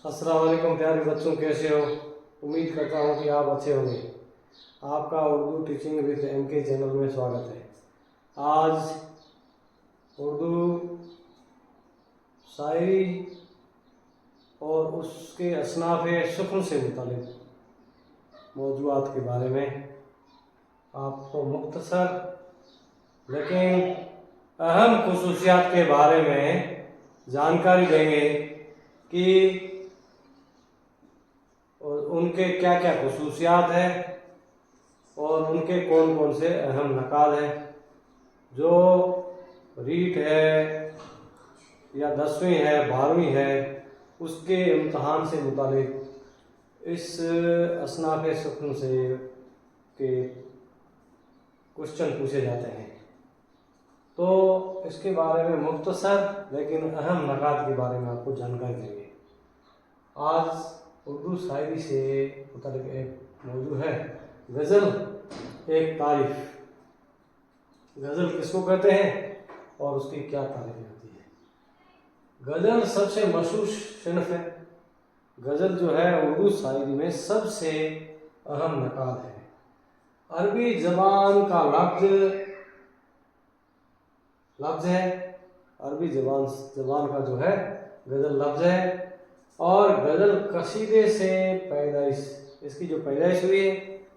अस्सलाम वालेकुम प्यारे बच्चों, कैसे हो? उम्मीद करता हूँ कि आप अच्छे होंगे। आपका Urdu teaching with MK channel में स्वागत है। आज उर्दू शायरी और उसके असनाफ़ शुक्र से मुतालिक मौज़ूआत के बारे में आपको मुख्तसर लेकिन अहम खुसूसियात के बारे में जानकारी देंगे कि और उनके क्या क्या खुसूसियात हैं और उनके कौन कौन से अहम नकाल हैं। जो रीट है या 10वीं है 12वीं है उसके इम्तहान से मुतालिक इस असनाफ़ सुकून से के क्वेश्चन पूछे जाते हैं। तो इसके बारे में मुख्तसर लेकिन अहम नकात के बारे में आपको जानकारी देंगे। आज उर्दू शायरी से मुतालिक एक मौजू है गज़ल एक तारीफ। गज़ल किसको कहते हैं और उसकी क्या तारीफ होती है? गज़ल सबसे मशहूर सिनफ है। गज़ल जो है उर्दू शायरी में सबसे अहम नकाल है। अरबी ज़बान का लफ्ज़ है। अरबी ज़बान का जो है गज़ल लफ्ज़ है और गज़ल कसीदे से पैदाइश, इसकी जो पैदाइश हुई है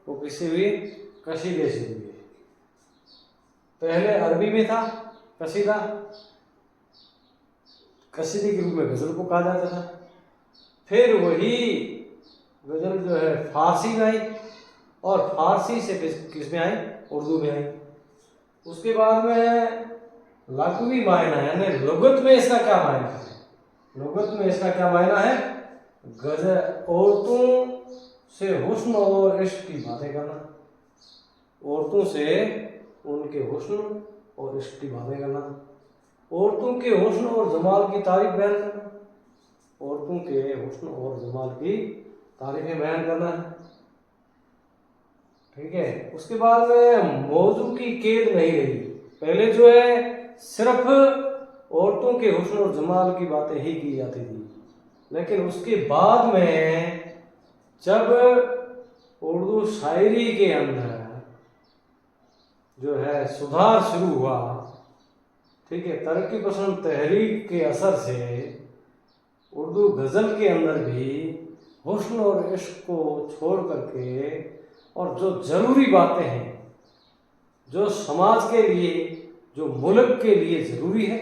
वो किससे हुई? कसीदे से हुई है। पहले अरबी में था कसीदा, कसीदे के रूप में गज़ल को कहा जाता था। फिर वही गज़ल जो है फारसी में आई और फारसी से किस में आई? उर्दू में आई। उसके बाद में लग़वी मायना है, यानी लुगत में इसका क्या मायना है? लुगत में इसका क्या मायना है? गज़ल औरतों से हुस्न और इश्क की बातें करना, औरतों से उनके हुस्न और इश्क की बातें करना, औरतों के हुस्न और जमाल की तारीफ बयान करना, औरतों के हुस्न और जमाल की तारीफें बयान करना। ठीक है। उसके बाद में मौजू की केद नहीं रही। पहले जो है सिर्फ औरतों के हुस्न और जमाल की बातें ही की जाती थी, लेकिन उसके बाद में जब उर्दू शायरी के अंदर जो है सुधार शुरू हुआ, ठीक है, तरक्की पसंद तहरीक के असर से उर्दू गज़ल के अंदर भी हुस्न और इश्क को छोड़ करके और जो ज़रूरी बातें हैं, जो समाज के लिए, जो मुल्क के लिए ज़रूरी है,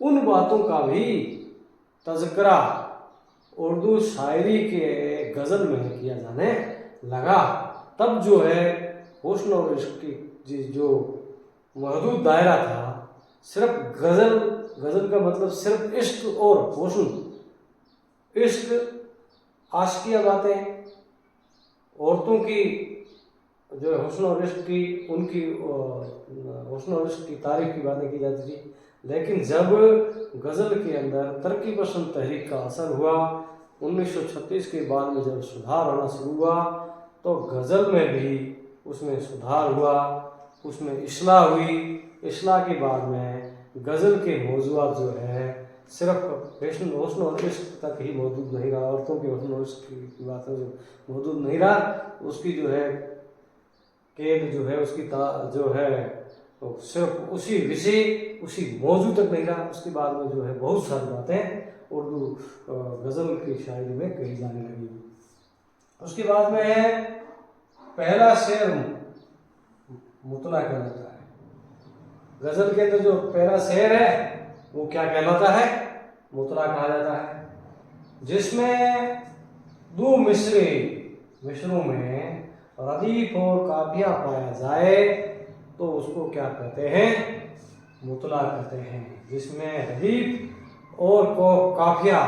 उन बातों का भी तज़किरा उर्दू शायरी के गज़ल में किया जाने लगा। तब जो है हुस्न और इश्क की जो महदूद दायरा था, सिर्फ गज़ल का मतलब सिर्फ इश्क और हुस्न, इश्क आशिकिया बातें, औरतों की जो हुस्न और इश्क की, उनकी हुस्न और इश्क की तारीफ की बातें की जाती थी। लेकिन जब गज़ल के अंदर तरक्की पसंद तहरीक का असर हुआ, 1936 के बाद में जब सुधार होना शुरू हुआ, तो गज़ल में भी उसमें सुधार हुआ, उसमें इस्लाह हुई। इस्लाह के बाद में गज़ल के मौज़ूआत जो है सिर्फ हुस्न और इश्क तक ही मौजूद नहीं रहा, औरतों के हुस्न और इश्क की बातें जो मौजूद नहीं रहा, उसकी जो है केद जो है उसकी जो है तो सिर्फ उसी विषय, उसी मौजू तक नहीं रहा। उसके बाद में जो है बहुत सारी बातें उर्दू गज़ल की शायरी में कही जाने लगी। उसके बाद में है पहला शेर मुतला कहलाता है। गज़ल के अंदर जो पहला शेर है वो क्या कहलाता है? मुतला कहा जाता है, जिसमें दो मिसरों में रदीफ और काफिया पाया जाए तो उसको क्या कहते हैं? मुतला कहते हैं। जिसमें रदीफ और काफिया,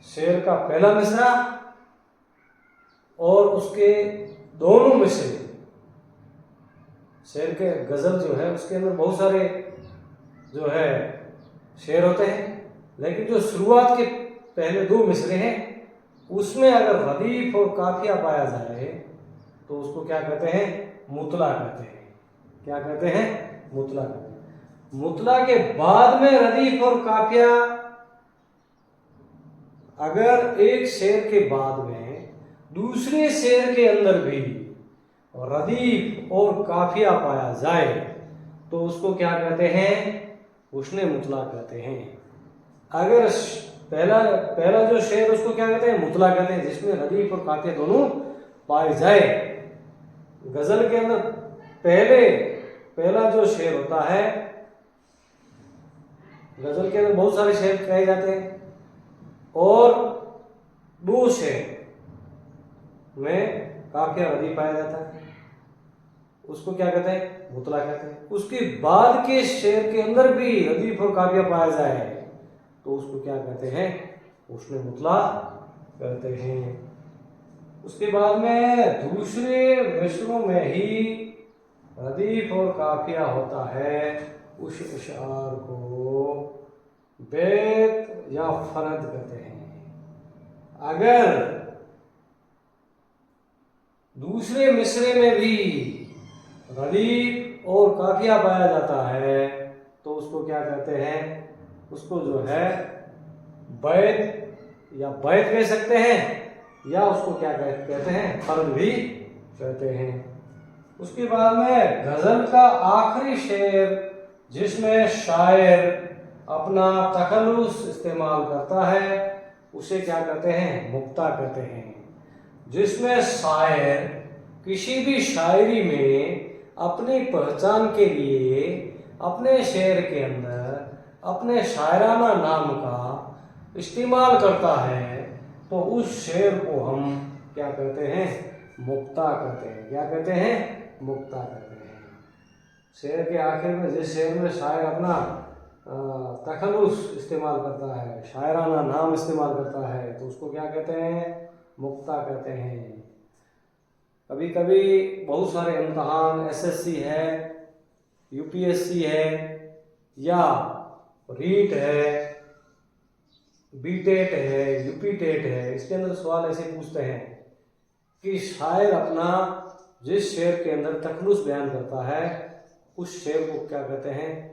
शेर का पहला मिसरा और उसके दोनों मिसरे, शेर के गज़ल जो है उसके अंदर बहुत सारे जो है शेर होते हैं, लेकिन जो शुरुआत के पहले दो मिसरे हैं उसमें अगर रदीफ और काफिया पाया जाए तो उसको क्या कहते हैं? मुतला कहते हैं। क्या कहते हैं? मुतला कहते हैं। मुतला के बाद में रदीफ और काफिया अगर एक शेर के बाद में दूसरे शेर के अंदर भी रदीफ और काफिया पाया जाए तो उसको क्या कहते हैं? हुस्न मुतला कहते हैं। अगर पहला जो शेर उसको क्या कहते हैं? मुतला कहते हैं, जिसमें रदीफ और काफिया दोनों पाए जाए। गजल के अंदर पहला जो शेर होता है, गजल के अंदर बहुत सारे शेर कहे जाते हैं और दो शेर में काफिया रदीफ पाया जाता है, उसको क्या कहते हैं? मुतला कहते हैं। उसके बाद के शेर के अंदर भी रदीफ और काफिया पाया जाए तो उसको क्या कहते हैं? हुस्न मुतला कहते हैं। उसके बाद में दूसरे मिसरों में ही रदीफ और काफिया होता है, उस अशआर को बैत या फरद कहते हैं। अगर दूसरे मिसरे में भी रदीफ और काफिया पाया जाता है तो उसको क्या कहते हैं? उसको जो है बैत या बैत कह सकते हैं, या उसको क्या कहते हैं? फर्द भी कहते हैं। उसके बाद में गजल का आखिरी शेर जिसमें शायर अपना तखल्लुस इस्तेमाल करता है उसे क्या कहते हैं? मुक्ता कहते हैं। जिसमें शायर किसी भी शायरी में अपनी पहचान के लिए अपने शेर के अंदर अपने शायराना नाम का इस्तेमाल करता है तो उस शेर को हम क्या कहते हैं? मुक्ता कहते हैं। क्या कहते हैं? मुक्ता कहते हैं। शेर के आखिर में जिस शेर में शायर अपना तखल्लुस इस्तेमाल करता है, शायराना नाम इस्तेमाल करता है तो उसको क्या कहते हैं? मुक्ता कहते हैं। कभी कभी बहुत सारे इम्तहान एसएससी है, यूपीएससी है या रीट है, बीटेट है, यूपीटेट है, इसके अंदर सवाल ऐसे पूछते हैं कि शायर अपना जिस शेर के अंदर तखल्लुस बयान करता है उस शेर को क्या कहते हैं?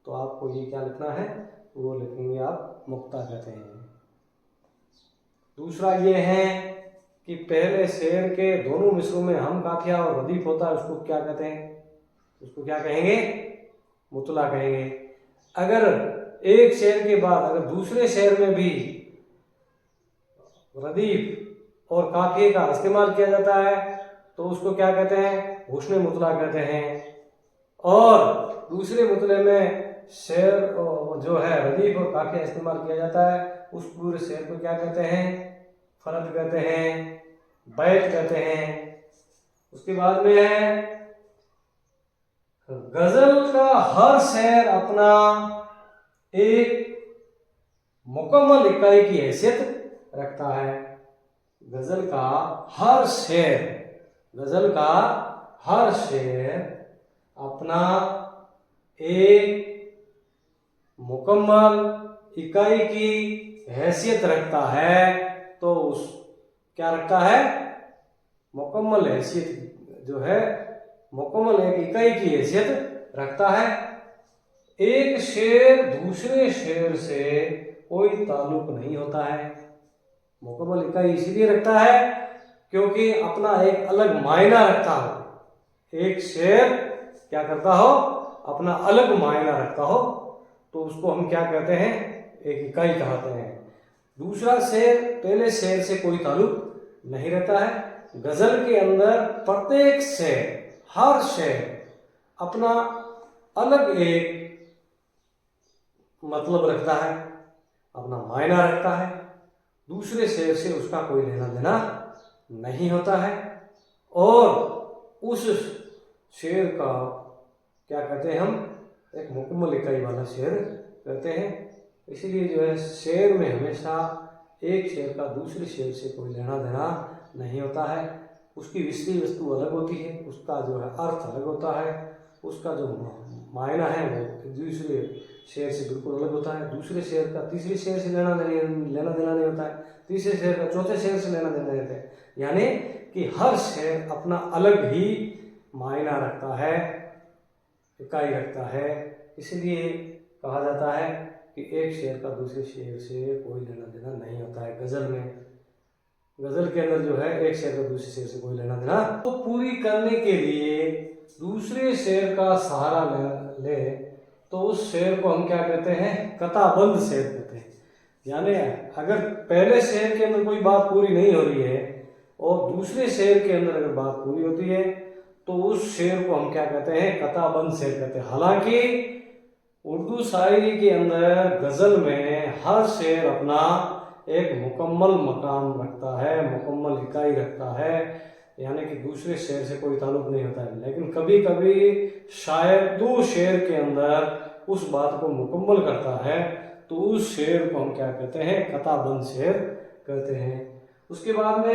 तो आपको ये क्या लिखना है? वो लिखेंगे आप मुक्ता कहते हैं। दूसरा ये है कि पहले शेर के दोनों मिसरों में हम काफिया और रदीफ होता है, उसको क्या कहते हैं? उसको क्या कहेंगे? मुतला कहेंगे। अगर एक शेर के बाद अगर दूसरे शेर में भी रदीफ और काफिये का इस्तेमाल किया जाता है तो उसको क्या कहते हैं? हुस्न मुतला कहते हैं। और दूसरे मुतले में शेर जो है रदीफ और काफिया इस्तेमाल किया जाता है उस पूरे शेर को क्या कहते हैं? फरद कहते हैं, बैत कहते हैं। उसके बाद में है गजल का हर शेर अपना एक मुकम्मल इकाई की हैसियत रखता है। गजल का हर शेर अपना एक मुकम्मल इकाई की हैसियत रखता है तो उस क्या रखता है? मुकम्मल हैसियत जो है मुकम्मल एक इकाई की हैसियत रखता है। एक शेर दूसरे शेर से कोई ताल्लुक नहीं होता है। मुकम्मल इकाई इसलिए रखता है क्योंकि अपना एक अलग मायना रखता हो। एक शेर क्या करता हो? अपना अलग मायना रखता हो तो उसको हम क्या कहते हैं? एक इकाई कहते हैं। दूसरा शेर पहले शेर से कोई ताल्लुक नहीं रहता है। गजल के अंदर प्रत्येक शेर, हर शेर अपना अलग एक मतलब रखता है, अपना मायना रखता है। दूसरे शेर से उसका कोई लेना देना नहीं होता है और उस शेर का क्या कहते हैं? हम एक मुकम्मल इकाई वाला शेर कहते हैं। इसीलिए जो है शेर में हमेशा एक शेर का दूसरे शेर से कोई लेना देना नहीं होता है। उसकी विषय वस्तु अलग होती है, उसका जो है अर्थ अलग होता है, उसका जो मायना है वो दूसरे शेर से बिल्कुल अलग होता है। दूसरे शेर का तीसरे शेर से लेना देना नहीं होता है, तीसरे शेर का चौथे शेर से लेना देना रहता है। यानी कि हर शेर अपना अलग ही मायना रखता है, इकाई रखता है। इसलिए कहा जाता है कि एक शेर का दूसरे शेर से कोई लेना देना नहीं होता है। गज़ल में, गज़ल के अंदर जो है एक शेर का दूसरे शेर से कोई लेना देना तो पूरी करने के लिए दूसरे शेर का सहारा ले तो उस शेर को हम क्या कहते हैं, कथाबंध शेर कहते हैं। यानी अगर पहले शेर के अंदर कोई बात पूरी नहीं हो रही है और दूसरे शेर के अंदर अगर बात पूरी होती है तो उस शेर को हम क्या कहते हैं, कथाबंध शेर कहते हैं। हालांकि उर्दू शायरी के अंदर गज़ल में हर शेर अपना एक मुकम्मल मकाम रखता है, मुकम्मल इकाई रखता है, यानी कि दूसरे शेर से कोई ताल्लुक नहीं होता है। लेकिन कभी कभी शायर दो शेर के अंदर उस बात को मुकम्मल करता है तो उस शेर को हम क्या कहते हैं, कथाबंध शेर कहते हैं। उसके बाद में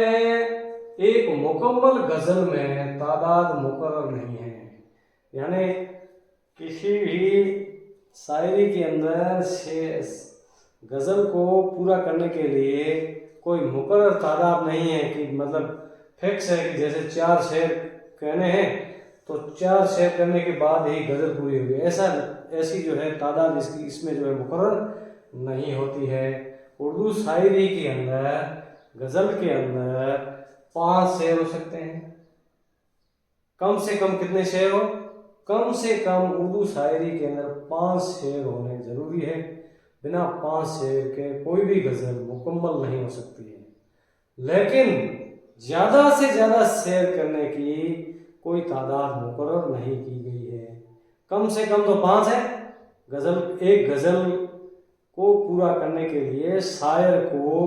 एक मुकम्मल गज़ल में तादाद मुकर्रर नहीं है, यानी किसी भी शायरी के अंदर गज़ल को पूरा करने के लिए कोई मुकर्रर तादाद नहीं है कि मतलब फिक्स है कि जैसे 4 शेर कहने हैं तो 4 शेर करने के बाद ही गज़ल पूरी होगी, ऐसी जो है तादाद इसमें जो है मुकर्रर नहीं होती है। उर्दू शायरी के अंदर, गज़ल के अंदर 5 शेर हो सकते हैं। कम से कम कितने शेर हो, कम से कम उर्दू शायरी के अंदर 5 शेर होने जरूरी है। बिना 5 शेर के कोई भी गज़ल मुकम्मल नहीं हो सकती है। लेकिन ज़्यादा से ज़्यादा शेर करने की कोई तादाद मुकर्रर नहीं की गई है। कम से कम तो 5 है। एक गज़ल को पूरा करने के लिए शायर को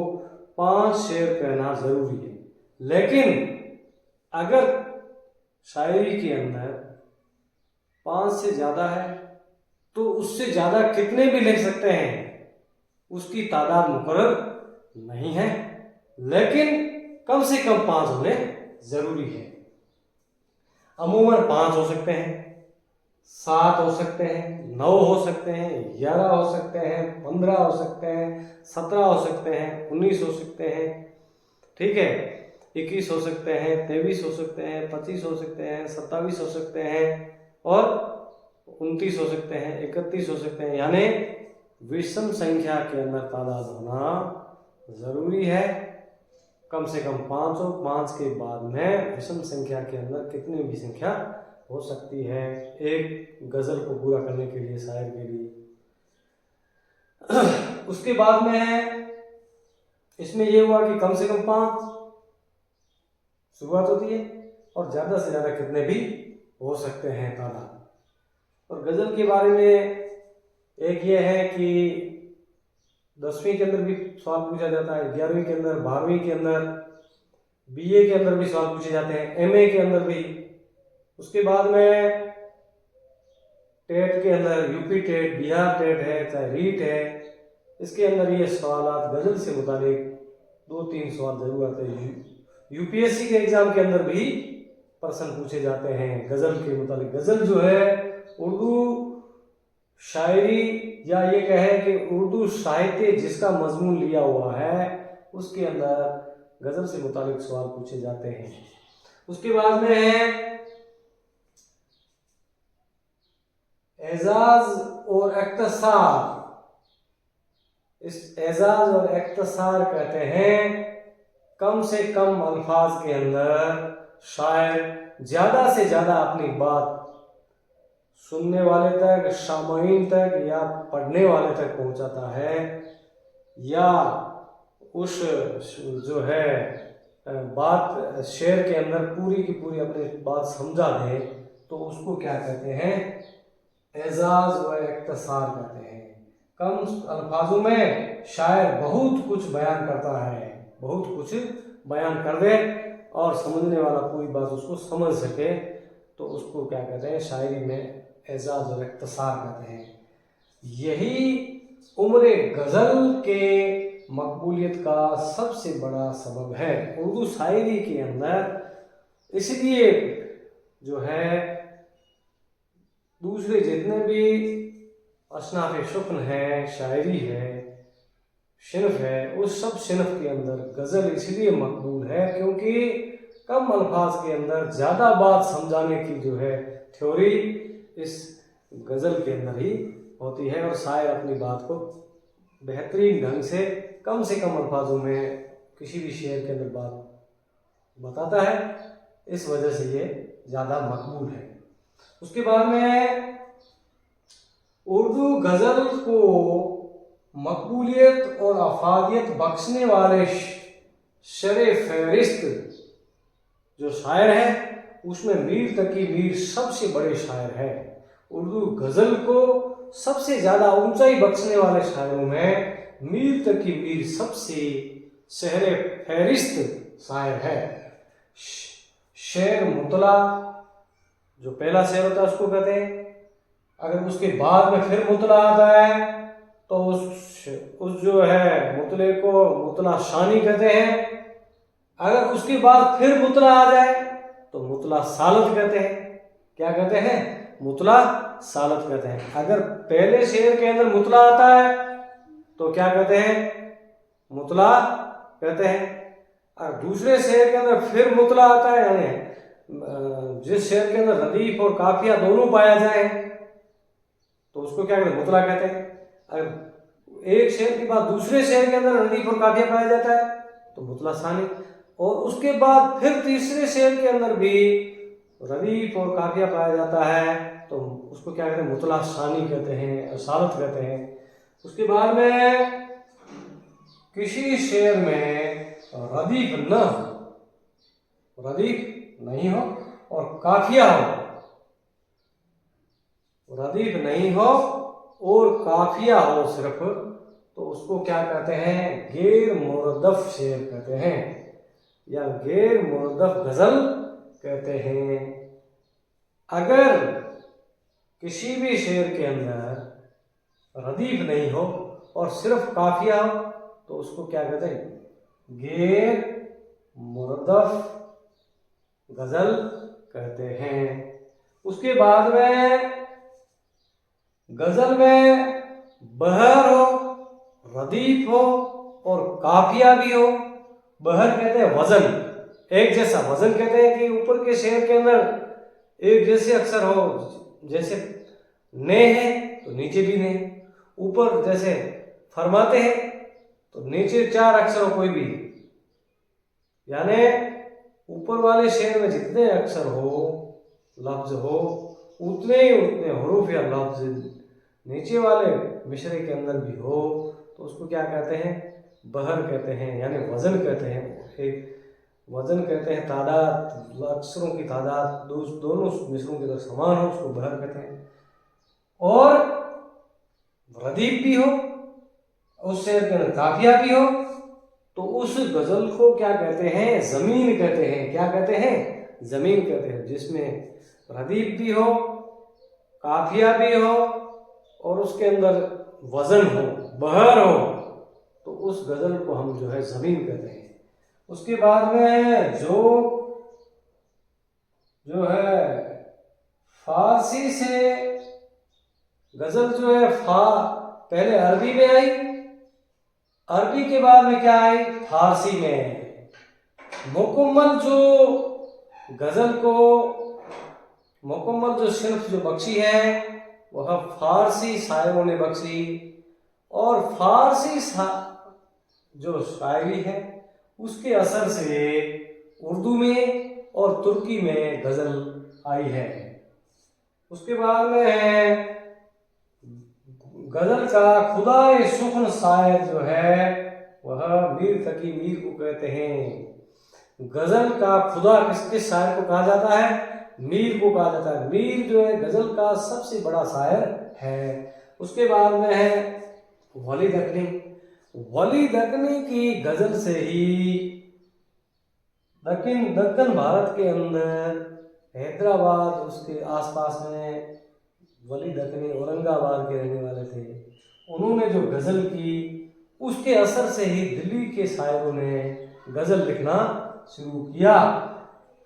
5 शेर कहना ज़रूरी है। लेकिन अगर शायरी के अंदर 5 से ज़्यादा है तो उससे ज़्यादा कितने भी लिख सकते हैं, उसकी तादाद मुकर्रर नहीं है, लेकिन कम से कम 5 होने ज़रूरी है। अमूमन 5 हो सकते हैं, 7 हो सकते हैं, 9 हो सकते हैं, 11 हो सकते हैं, 15 हो सकते हैं, 17 हो सकते हैं, 19 हो सकते हैं, ठीक है, 21 हो सकते हैं, 23 हो सकते हैं, 25 हो सकते हैं, 27 हो सकते हैं और 29 हो सकते हैं, 31 हो सकते हैं। यानी विषम संख्या के अंदर तादाद होना जरूरी है। कम से कम 5 हो, 5 के बाद में विषम संख्या के अंदर कितनी भी संख्या हो सकती है एक गज़ल को पूरा करने के लिए, शायर के लिए। उसके बाद में इसमें यह हुआ कि कम से कम 5 शुरुआत होती है और ज़्यादा से ज़्यादा कितने भी हो सकते हैं तादाद। और गज़ल के बारे में एक ये है कि 10वीं के अंदर भी सवाल पूछा जाता है, 11वीं के अंदर, 12वीं के अंदर, BA के अंदर भी सवाल पूछे जाते हैं, MA के अंदर भी। उसके बाद में टेट के अंदर, यूपी टेट, बिहार टेट है, चाहे रीट है, इसके अंदर ये सवाल गज़ल से मुतालिक 2-3 सवाल जरूर आते हैं। UPSC के एग्जाम के अंदर भी प्रश्न पूछे जाते हैं गज़ल के मुतालिक। गज़ल जो है उर्दू शायरी, या ये कहे कि उर्दू साहित्य जिसका मजमून लिया हुआ है उसके अंदर गज़ल से मुतालिक सवाल पूछे जाते हैं। उसके बाद में है एजाज और इख्तिसार। इस एजाज और इख्तिसार कहते हैं कम से कम अल्फाज के अंदर शायर ज़्यादा से ज़्यादा अपनी बात सुनने वाले तक, सामाईन तक या पढ़ने वाले तक पहुंचाता है, या उस जो है बात शेर के अंदर पूरी की पूरी अपनी बात समझा दे तो उसको क्या कहते हैं, एजाज व इख्तिसार कहते हैं। कम अल्फाजों में शायर बहुत कुछ बयान करता है, बहुत कुछ बयान कर दे और समझने वाला पूरी बात उसको समझ सके तो उसको क्या कहते हैं, शायरी में एजाज और इख्तिसार कहते हैं। यही उम्र गज़ल के मकबूलियत का सबसे बड़ा सबब है उर्दू शायरी के अंदर। इसलिए जो है दूसरे जितने भी असनाफ़ शुक्न है, शायरी है, शिनफ है, उस सब शिनफ के अंदर गज़ल इसलिए मकबूल है क्योंकि कम अल्फाज के अंदर ज़्यादा बात समझाने की जो है थ्योरी इस गज़ल के अंदर ही होती है और शायर अपनी बात को बेहतरीन ढंग से कम अल्फाजों में किसी भी शेर के अंदर बात बताता है, इस वजह से ये ज़्यादा मकबूल है। उसके बाद में उर्दू गज़ल को मकबूलियत और अफादियत बख्शने वाले शरे फहरिस्त जो शायर हैं उसमें मीर तकी मीर सबसे बड़े शायर हैं। उर्दू गज़ल को सबसे ज़्यादा ऊंचाई बख्शने वाले शायरों में मीर तकी मीर सबसे शहरे फहरिस्त शायर है। शेर मुतला जो पहला शेर होता है उसको कहते हैं। अगर उसके बाद में फिर मुतला आता है तो उस जो है मुतले को मुतला शानी कहते हैं। अगर उसके बाद फिर मुतला आ जाए तो मुतला सालत कहते हैं। क्या कहते हैं? मुतला सालत कहते हैं। अगर पहले शेर के अंदर मुतला आता है तो क्या कहते हैं? मुतला कहते हैं। और दूसरे शेर के अंदर फिर मुतला आता है, यानी जिस शेर के अंदर रदीफ और काफिया दोनों पाया जाए तो उसको क्या कहते हैं? मुतला कहते हैं। अगर एक शेर के बाद दूसरे शेर के अंदर रदीफ और काफिया पाया जाता है तो मुतला सानी, और उसके बाद फिर तीसरे शेर के अंदर भी रदीफ और काफिया पाया जाता है तो उसको क्या कहते हैं? मुतला सानी कहते हैं, सालत कहते हैं। उसके बाद में किसी शेर में रदीफ न हो, रदीफ नहीं हो और काफिया हो, रदीफ नहीं हो और काफिया हो सिर्फ, तो उसको क्या कहते हैं? गैर मुरदफ शेर कहते हैं या गैर मुरदफ गजल कहते हैं। अगर किसी भी शेर के अंदर रदीफ नहीं हो और सिर्फ काफिया हो तो उसको क्या कहते हैं? गैर मुरदफ गजल कहते हैं। उसके बाद में गजल में बहर हो, रदीफ हो और काफिया भी हो। बहर कहते हैं वजन, एक जैसा वजन कहते हैं कि ऊपर के शेर के अंदर एक जैसे अक्षर हो, जैसे ने है तो नीचे भी ने, ऊपर जैसे फरमाते हैं तो नीचे चार अक्षर हो कोई भी, यानी ऊपर वाले शेर में जितने अक्षर हो, लफ्ज हो, उतने हरूफ या लफ्ज नीचे वाले मिसरे के अंदर भी हो तो उसको क्या कहते हैं? बहर कहते हैं, यानी वजन कहते हैं। एक वजन कहते हैं तादाद, अक्षरों की तादाद दोनों मिसरों के अंदर समान हो, उसको बहर कहते हैं। और रदीफ भी हो, उस शेर के अंदर काफिया भी हो तो उस गजल को क्या कहते हैं? जमीन कहते हैं। क्या कहते हैं? जमीन कहते हैं। जिसमें रदीफ भी हो, काफिया भी हो और उसके अंदर वजन हो, बहर हो, तो उस गजल को हम जो है जमीन कहते हैं। उसके बाद में जो है फारसी से गजल जो है पहले अरबी में आई, अरबी के बाद में क्या आई? फारसी में। मुकम्मल जो गजल को मुकम्मल जो सिर्फ जो बख्शी है वह फारसी शायरों ने बख्शी, और फारसी जो शायरी है उसके असर से उर्दू में और तुर्की में गजल आई है। उसके बाद में है गजल का खुदाए सुखन शायर जो है वह मीर तकी मीर को कहते हैं। गजल का खुदा किस शायर को कहा जाता है? मीर को कहा जाता है। मीर जो है गजल का सबसे बड़ा शायर है। उसके बाद में है वली दक्कनी। वली दक्कनी की गजल से ही दक्कन भारत के अंदर हैदराबाद उसके आसपास में वली दक्कनी औरंगाबाद के रहने वाले थे, उन्होंने जो गजल की उसके असर से ही दिल्ली के शायरों ने गजल लिखना शुरू किया।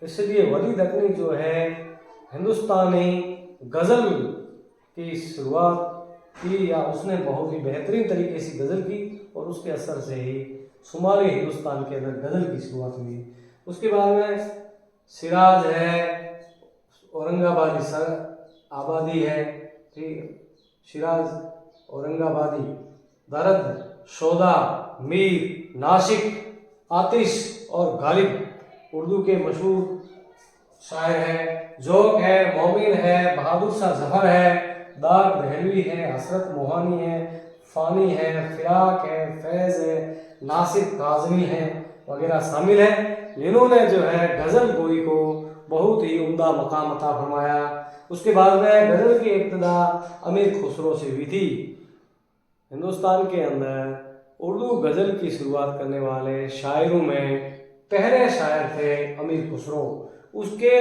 इसलिए वली दक्कनी जो है हिंदुस्तानी गजल की शुरुआत की, या उसने बहुत ही बेहतरीन तरीके से गजल की और उसके असर से ही शुमाली हिंदुस्तान के अंदर गजल की शुरुआत हुई। उसके बाद में सिराज है, औरंगाबादी आबादी है, ठीक, शिराज औरंगाबादी दर्द, शोदा, मीर, नाशिक, आतिश और गालिब उर्दू के मशहूर शायर है। जोक है, मोमिन है, बहादुर शाह जफर है, दाग दहलवी है, हसरत मोहानी है, फानी है, फिराक है, फैज है, नासिर काजमी है वगैरह शामिल है। इन्होंने जो है गज़ल गोई को बहुत ही उम्दा मकाम अता फरमाया। उसके बाद में गज़ल की इब्तिदा अमीर खुसरो से हुई थी। हिंदुस्तान के अंदर उर्दू गज़ल की शुरुआत करने वाले शायरों में पहले शायर थे अमीर खुसरो। उसके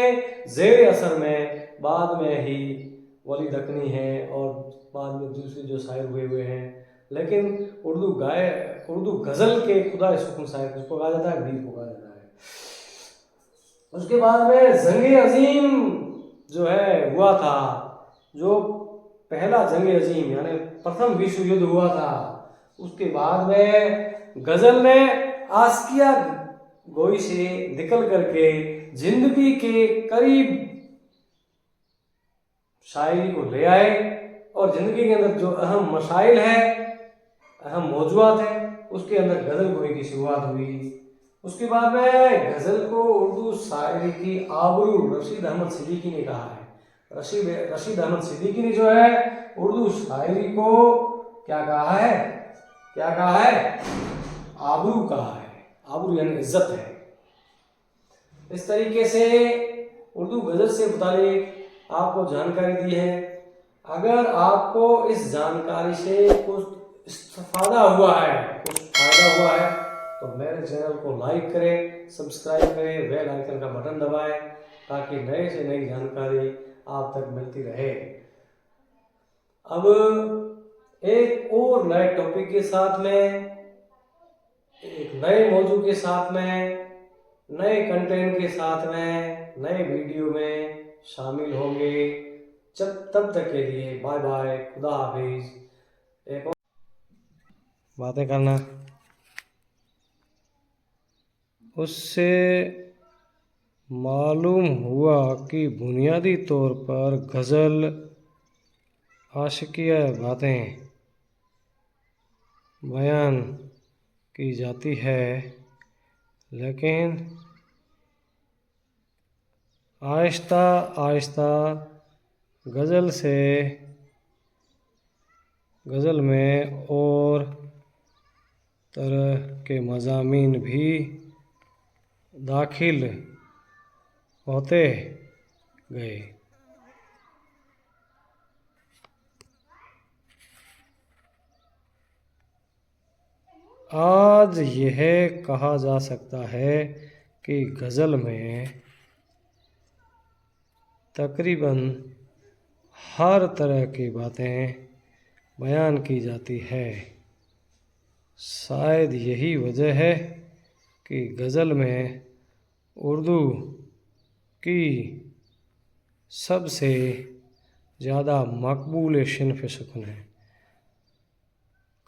ज़ेर असर में बाद में ही वली दक्कनी है और बाद में दूसरे जो शायर हुए हैं। लेकिन उर्दू गज़ल के खुदा सुकून शायर किसको कहा जाता है? मीर को कहा जाता है। उसके बाद में जंग अजीम जो है हुआ था, जो पहला जंग अजीम यानी प्रथम विश्व युद्ध हुआ था। उसके बाद में गज़ल ने आस्किया गोई से निकल करके जिंदगी के करीब शायरी को ले आए और ज़िंदगी के अंदर जो अहम मसाइल है, अहम मौजूआत है, उसके अंदर गज़ल गोई की शुरुआत हुई। उसके बाद में गज़ल को उर्दू शायरी की आबरू रशीद अहमद सिद्दीकी ने कहा है। रशीद अहमद सिद्दीकी ने जो है उर्दू शायरी को क्या कहा है? क्या कहा है? आबरू कहा है। आबरू यानी इज्जत है। इस तरीके से उर्दू गज़ल से मुतालिक आपको जानकारी दी है। अगर आपको इस जानकारी से कुछ इस्तेफादा हुआ है, कुछ फायदा हुआ है, तो मेरे चैनल को लाइक करें, सब्सक्राइब करें, बेल आइकन का बटन दबाएं ताकि नए से नई जानकारी आप तक मिलती रहे। अब एक और नए टॉपिक के साथ में, एक नए मौजू के साथ में, नए कंटेंट के साथ में, नए वीडियो में शामिल होंगे। तब तक के लिए बाय बाय, खुदा हाफिज। एक और बातें करना। उससे मालूम हुआ कि बुनियादी तौर पर गज़ल आशिकिया बातें बयान की जाती है, लेकिन आहिस्ता आहिस्ता गज़ल में और तरह के मज़ामीन भी दाखिल होते गए। आज यह कहा जा सकता है कि गज़ल में तकरीबन हर तरह की बातें बयान की जाती है। शायद यही वजह है कि गज़ल में उर्दू की सबसे ज़्यादा मकबूल सिन्फ़ सुकून है।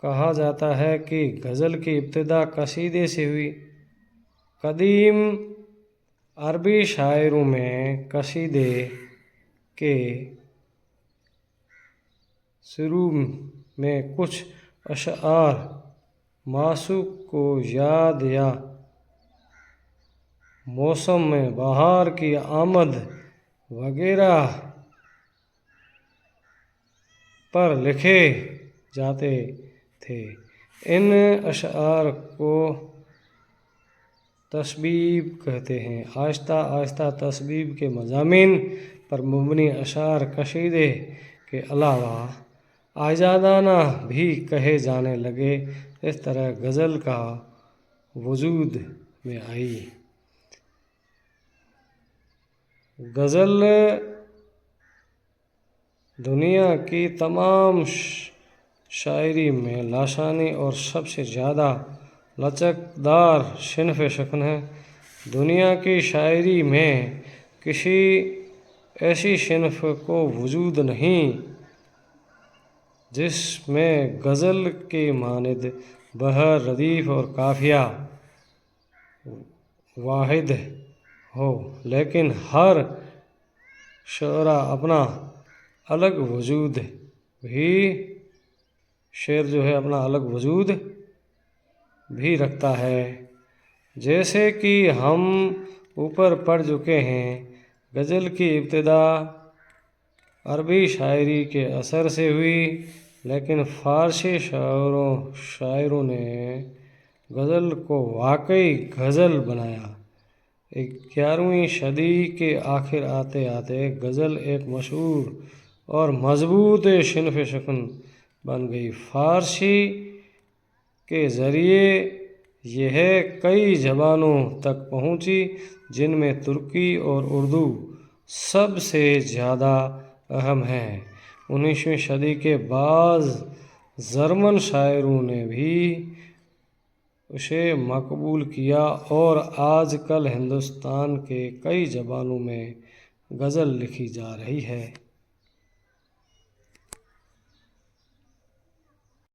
कहा जाता है कि गज़ल की इब्तिदा कसीदे से हुई। कदीम अरबी शायरों में कसीदे के शुरू में कुछ अशआर माशूक को याद या मौसम में बहार की आमद वगैरह पर लिखे जाते थे। इन अशआर को तस्बीब कहते हैं। आहिस्ता आहिस्ता तस्बीब के मज़ामीन पर मुबनी अशार कसीदे के अलावा आजादाना भी कहे जाने लगे। इस तरह गज़ल का वजूद में आई। गज़ल दुनिया की तमाम शायरी में लासानी और सबसे ज़्यादा लचकदार सिन्फ़ सुकून है। दुनिया की शायरी में किसी ऐसी सिन्फ़ को वजूद नहीं जिसमें गज़ल के मानिद बहर, रदीफ़ और काफ़िया वाहिद हो, लेकिन हर शुअरा अपना अलग वजूद भी शेर जो है अपना अलग वजूद भी रखता है। जैसे कि हम ऊपर पढ़ चुके हैं, गज़ल की इब्तिदा अरबी शायरी के असर से हुई, लेकिन फ़ारसी शायरों ने गज़ल को वाकई गज़ल बनाया। 11वीं सदी के आखिर आते आते गज़ल एक मशहूर और मज़बूत सिनफ़ शुकन बन गई। फ़ारसी के ज़रिए यह कई ज़बानों तक पहुँची, जिनमें तुर्की और उर्दू सबसे ज़्यादा अहम हैं। 19वीं सदी के बाज़ जर्मन शायरों ने भी उसे मकबूल किया और आजकल हिंदुस्तान के कई ज़बानों में गज़ल लिखी जा रही है।